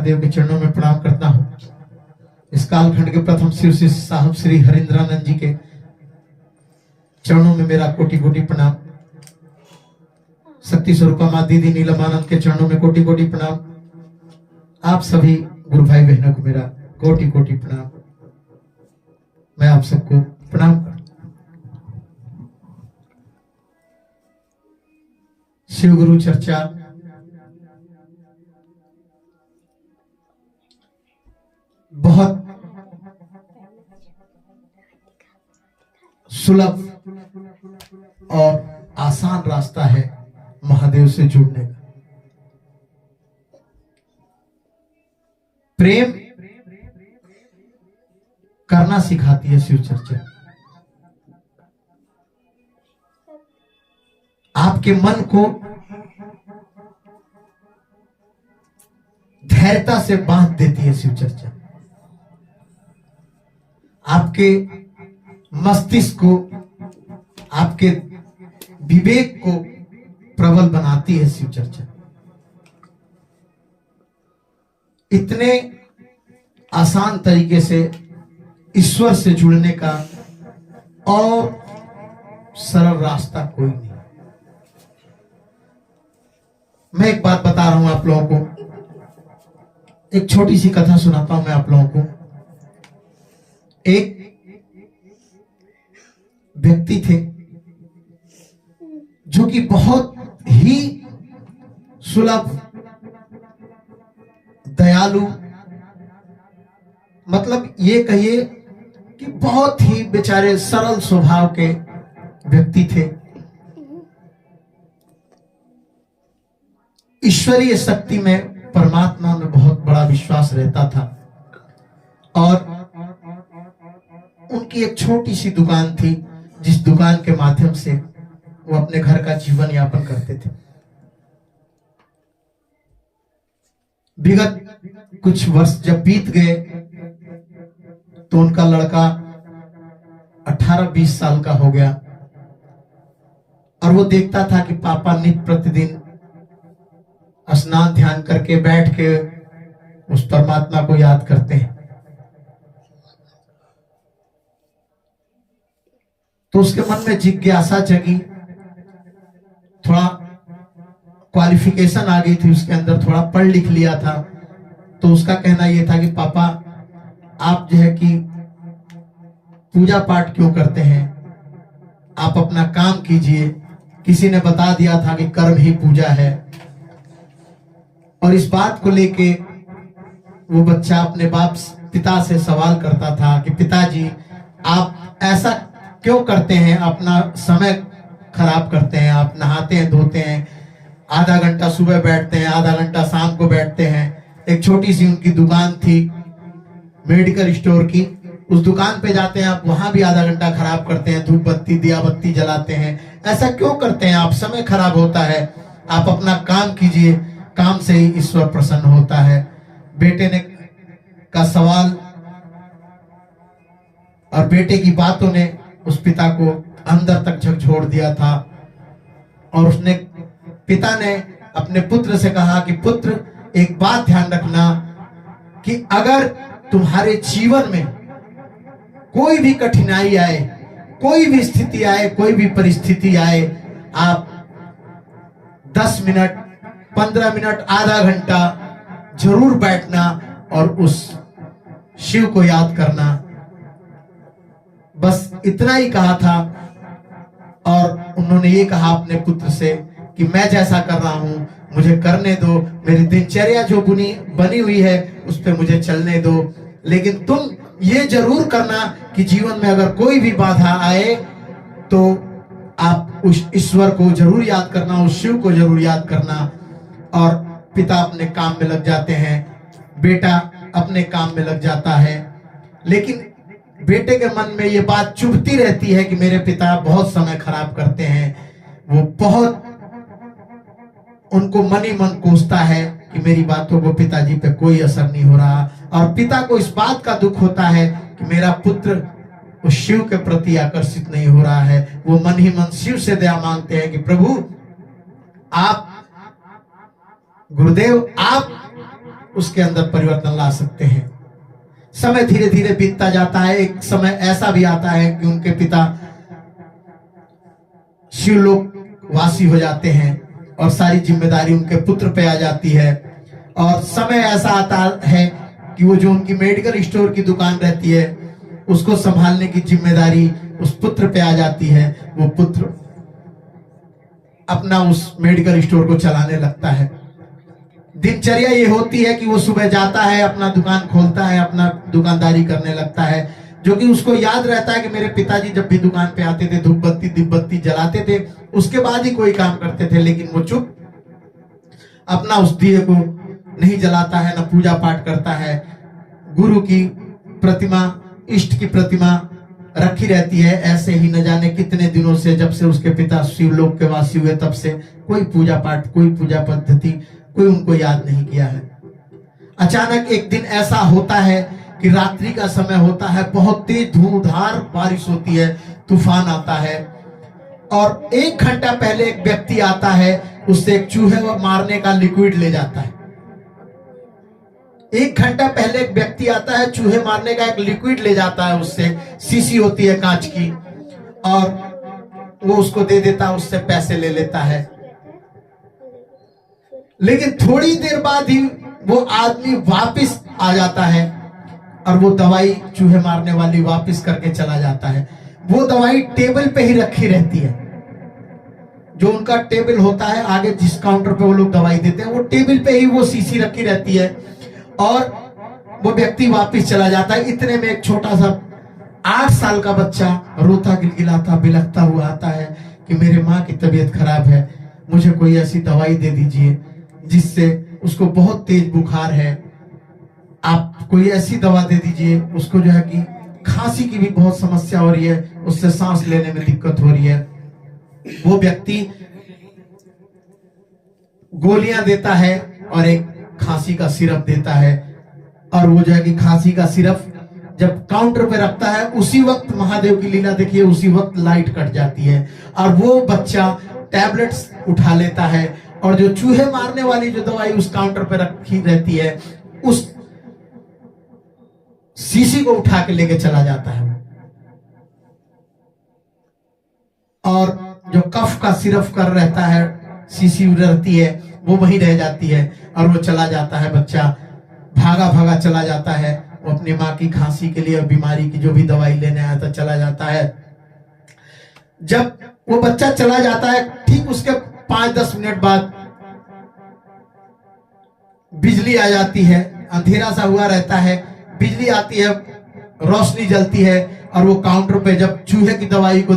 महादेव के चरणों में प्रणाम करता हूँ। इस कालखंड के प्रथम शिव शिष्य साहब श्री हरिंद्रानंद जी के चरणों में मेरा कोटि कोटि प्रणाम। शक्ति स्वरूपा माँ दीदी नीलमानंद के चरणों में कोटि कोटि प्रणाम। आप सभी गुरु भाई बहनों को मेरा कोटि कोटि प्रणाम। मैं आप सबको प्रणाम करता हूं। शिव गुरु चर्चा बहुत सुलभ और आसान रास्ता है महादेव से जुड़ने का। प्रेम करना सिखाती है शिव चर्चा। आपके मन को धैर्यता से बांध देती है शिव चर्चा। आपके मस्तिष्क को, आपके विवेक को प्रबल बनाती है शिव चर्चा। इतने आसान तरीके से ईश्वर से जुड़ने का और सरल रास्ता कोई नहीं। मैं एक बात बता रहा हूं आप लोगों को, एक छोटी सी कथा सुनाता हूं मैं आप लोगों को। एक व्यक्ति थे जो कि बहुत ही सुलभ, दयालु, मतलब ये कहिए कि बहुत ही बेचारे सरल स्वभाव के व्यक्ति थे। ईश्वरीय शक्ति में, परमात्मा में बहुत बड़ा विश्वास रहता था और उनकी एक छोटी सी दुकान थी जिस दुकान के माध्यम से वो अपने घर का जीवन यापन करते थे। विगत कुछ वर्ष जब बीत गए तो उनका लड़का 18-20 साल का हो गया और वो देखता था कि पापा नित्य प्रतिदिन स्नान ध्यान करके बैठ के उस परमात्मा को याद करते हैं। तो उसके मन में जिज्ञासा जगी, थोड़ा क्वालिफिकेशन आ गई थी उसके अंदर, थोड़ा पढ़ लिख लिया था। तो उसका कहना यह था कि पापा आप जो है कि पूजा पाठ क्यों करते हैं, आप अपना काम कीजिए। किसी ने बता दिया था कि कर्म ही पूजा है। और इस बात को लेके वो बच्चा अपने पिता से सवाल करता था कि पिताजी आप ऐसा क्यों करते हैं, अपना समय खराब करते हैं, आप नहाते हैं धोते हैं, आधा घंटा सुबह बैठते हैं, आधा घंटा शाम को बैठते हैं। एक छोटी सी उनकी दुकान थी मेडिकल स्टोर की, उस दुकान पे जाते हैं आप, वहां भी आधा घंटा खराब करते हैं, धूप बत्ती दिया बत्ती जलाते हैं। ऐसा क्यों करते हैं आप, समय खराब होता है, आप अपना काम कीजिए, काम से ही ईश्वर प्रसन्न होता है। बेटे ने का सवाल और बेटे की बातों ने उस पिता को अंदर तक झकझोर दिया था और उसने पिता ने अपने पुत्र से कहा कि पुत्र एक बात ध्यान रखना कि अगर तुम्हारे जीवन में कोई भी कठिनाई आए, कोई भी स्थिति आए, कोई भी परिस्थिति आए, आप 10 मिनट 15 मिनट आधा घंटा जरूर बैठना और उस शिव को याद करना। बस इतना ही कहा था और उन्होंने ये कहा अपने पुत्र से कि मैं जैसा कर रहा हूं मुझे करने दो, मेरी दिनचर्या जो बनी हुई है उस पर मुझे चलने दो, लेकिन तुम ये जरूर करना कि जीवन में अगर कोई भी बाधा आए तो आप उस ईश्वर को जरूर याद करना, उस शिव को जरूर याद करना। और पिता अपने काम में लग जाते हैं, बेटा अपने काम में लग जाता है, लेकिन बेटे के मन में ये बात चुभती रहती है कि मेरे पिता बहुत समय खराब करते हैं। वो बहुत उनको मन ही मन कोसता है कि मेरी बातों को पिताजी पे कोई असर नहीं हो रहा, और पिता को इस बात का दुख होता है कि मेरा पुत्र उस शिव के प्रति आकर्षित नहीं हो रहा है। वो मन ही मन शिव से दया मांगते हैं कि प्रभु आप, गुरुदेव आप उसके अंदर परिवर्तन ला सकते हैं। समय धीरे धीरे बीतता जाता है। एक समय ऐसा भी आता है कि उनके पिता शिवलोक वासी हो जाते हैं और सारी जिम्मेदारी उनके पुत्र पे आ जाती है। और समय ऐसा आता है कि वो जो उनकी मेडिकल स्टोर की दुकान रहती है उसको संभालने की जिम्मेदारी उस पुत्र पे आ जाती है। वो पुत्र अपना उस मेडिकल स्टोर को चलाने लगता है। दिनचर्या ये होती है कि वो सुबह जाता है, अपना दुकान खोलता है, अपना दुकानदारी करने लगता है, जो कि उसको याद रहता है कि मेरे पिताजी जब भी दुकान पे आते थे धूप बत्ती दिब्बत्ती जलाते थे, उसके बाद ही कोई काम करते थे। लेकिन वो चुप अपना उस दिए को नहीं जलाता है, न पूजा पाठ करता है। गुरु की प्रतिमा, इष्ट की प्रतिमा रखी रहती है। ऐसे ही न जाने कितने दिनों से, जब से उसके पिता शिवलोक के वासी हुए तब से कोई पूजा पाठ, कोई पूजा पद्धति कोई उनको याद नहीं किया है। अचानक एक दिन ऐसा होता है कि रात्रि का समय होता है, बहुत तेज धूमधार बारिश होती है, तूफान आता है और 1 घंटा पहले एक व्यक्ति आता है, उससे एक चूहे को मारने का लिक्विड ले जाता है। 1 घंटा पहले एक व्यक्ति आता है, चूहे मारने का एक लिक्विड ले जाता है उससे, शीशी होती है कांच की, और वो उसको दे देता है, उससे पैसे ले लेता है। लेकिन थोड़ी देर बाद ही वो आदमी वापस आ जाता है और वो दवाई चूहे मारने वाली वापस करके चला जाता है। वो दवाई टेबल पे ही रखी रहती है। जो उनका टेबल होता है, आगे जिस काउंटर पे वो लोग दवाई देते हैं, वो टेबल पे ही वो शीशी रखी रहती है और वो व्यक्ति वापस चला जाता है। इतने में एक छोटा सा 8 साल का बच्चा रोता गिलगिलाता बिलखता हुआ आता है कि मेरे माँ की तबीयत खराब है, मुझे कोई ऐसी दवाई दे दीजिए जिससे, उसको बहुत तेज बुखार है, आप कोई ऐसी दवा दे दीजिए, उसको जो है कि खांसी की भी बहुत समस्या हो रही है, उससे सांस लेने में दिक्कत हो रही है। वो व्यक्ति गोलियां देता है और एक खांसी का सिरप देता है, और वो जो है कि खांसी का सिरप जब काउंटर पे रखता है, उसी वक्त महादेव की लीला देखिए, उसी वक्त लाइट कट जाती है और वो बच्चा टैबलेट्स उठा लेता है और जो चूहे मारने वाली जो दवाई उस काउंटर पे रखी रहती है, उस शीशी को उठा के लेके चला जाता है। और जो कफ का सिरप कर रहता है, शीशी रहती है, वो वहीं रह जाती है और वो चला जाता है। बच्चा भागा भागा चला जाता है, वो अपनी माँ की खांसी के लिए, बीमारी की जो भी दवाई लेने आया था, चला जाता है। जब वो बच्चा चला जाता है, ठीक उसके 5-10 मिनट बाद बिजली आ जाती है। अंधेरा सा हुआ रहता है, बिजली आती है, रोशनी जलती है और वो काउंटर पे जब चूहे की दवाई को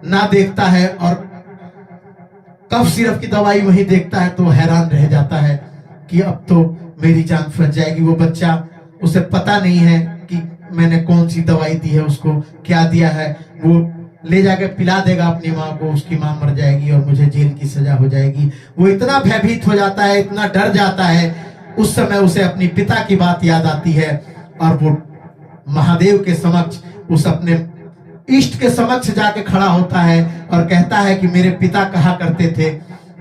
ना देखता है और कफ सिरप की दवाई वही देखता है, तो हैरान रह जाता है कि अब तो मेरी जान फंस जाएगी। वो बच्चा, उसे पता नहीं है कि मैंने कौन सी दवाई दी है, उसको क्या दिया है। वो ले जाके पिला देगा अपनी माँ को, उसकी माँ मर जाएगी और मुझे जेल की सजा हो जाएगी। वो इतना भयभीत हो जाता है, इतना डर जाता है। उस समय उसे अपनी पिता की बात याद आती है और वो महादेव के समक्ष, उस अपने इष्ट के समक्ष जाके खड़ा होता है और कहता है कि मेरे पिता कहा करते थे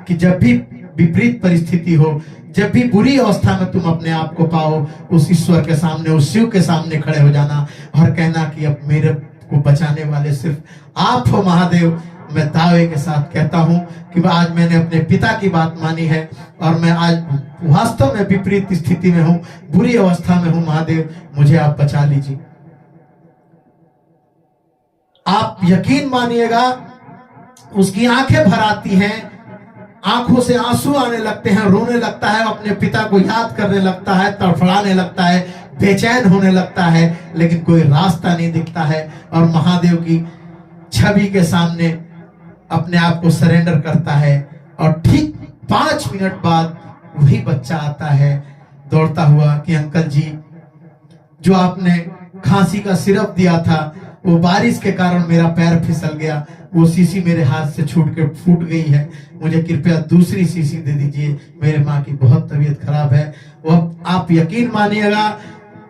कि जब भी विपरीत परिस्थिति हो, जब भी बुरी अवस्था में तुम अपने आप को पाओ, उस ईश्वर के सामने, उस शिव के सामने खड़े हो जाना और कहना कि अब मेरे को बचाने वाले सिर्फ आप हो महादेव। मैं दावे के साथ कहता हूं कि आज मैंने अपने पिता की बात मानी है और मैं आज वास्तव में विपरीत स्थिति में हूं, बुरी अवस्था में हूं, महादेव मुझे आप बचा लीजिए। आप यकीन मानिएगा, उसकी आंखें भर आती हैं, आंखों से आंसू आने लगते हैं, रोने लगता है, अपने पिता को याद करने लगता है, तड़फड़ाने लगता है, बेचैन होने लगता है, लेकिन कोई रास्ता नहीं दिखता है और महादेव की छवि के सामने अपने आप को सरेंडर करता है। और ठीक 5 मिनट बाद वही बच्चा आता है दौड़ता हुआ कि अंकल जी, जो आपने खांसी का सिरप दिया था, वो बारिश के कारण मेरा पैर फिसल गया, वो शीशी मेरे हाथ से छूट के फूट गई है, मुझे कृपया दूसरी शीशी दे दीजिए, मेरे माँ की बहुत तबीयत खराब है। वो आप यकीन मानिएगा,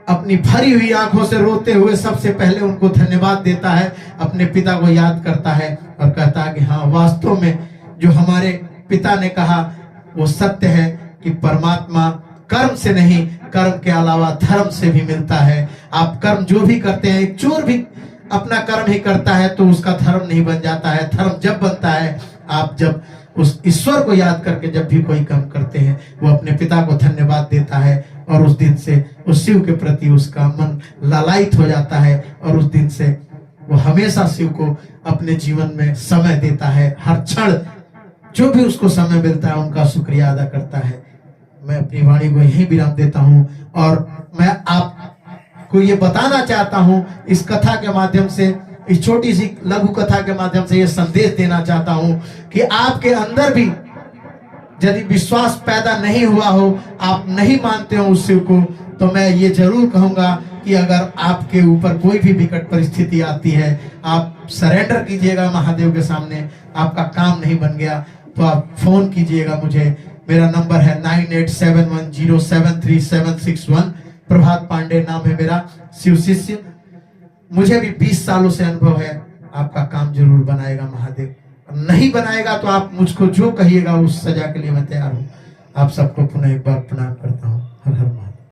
अपनी भरी हुई आंखों से रोते हुए सबसे पहले उनको धन्यवाद देता है, अपने पिता को याद करता है और कहता है कि हाँ, वास्तव में जो हमारे पिता ने कहा वो सत्य है कि परमात्मा कर्म से नहीं, कर्म के अलावा धर्म से भी मिलता है। आप कर्म जो भी करते हैं, एक चोर भी अपना कर्म ही करता है तो उसका धर्म नहीं बन जाता है। धर्म जब बनता है आप जब उस ईश्वर को याद करके जब भी कोई काम करते हैं, वो अपने पिता को धन्यवाद देता है और उस दिन से उस शिव के प्रति उसका मन लालायित हो जाता है और उस दिन से वो हमेशा शिव को अपने जीवन में समय देता है। हर क्षण जो भी उसको समय मिलता है उनका शुक्रिया अदा करता है। मैं अपनी वाणी को यहीं विराम देता हूं और मैं आपको ये बताना चाहता हूं, इस कथा के माध्यम से, इस छोटी सी लघु कथा के माध्यम से ये संदेश देना चाहता हूं कि आपके अंदर भी यदि विश्वास पैदा नहीं हुआ हो, आप नहीं मानते हो उस शिव को, तो मैं ये जरूर कहूंगा कि अगर आपके ऊपर कोई भी विकट परिस्थिति आती है, आप सरेंडर कीजिएगा महादेव के सामने। आपका काम नहीं बन गया तो आप फोन कीजिएगा मुझे। मेरा नंबर है 9871073761। प्रभात पांडे नाम है मेरा, शिव शिष्य। मुझे भी 20 सालों से अनुभव है। आपका काम जरूर बनाएगा महादेव, नहीं बनाएगा तो आप मुझको जो कहिएगा उस सजा के लिए मैं तैयार हूं। आप सबको पुनः एक बार प्रणाम करता हूं। हर हर महादेव।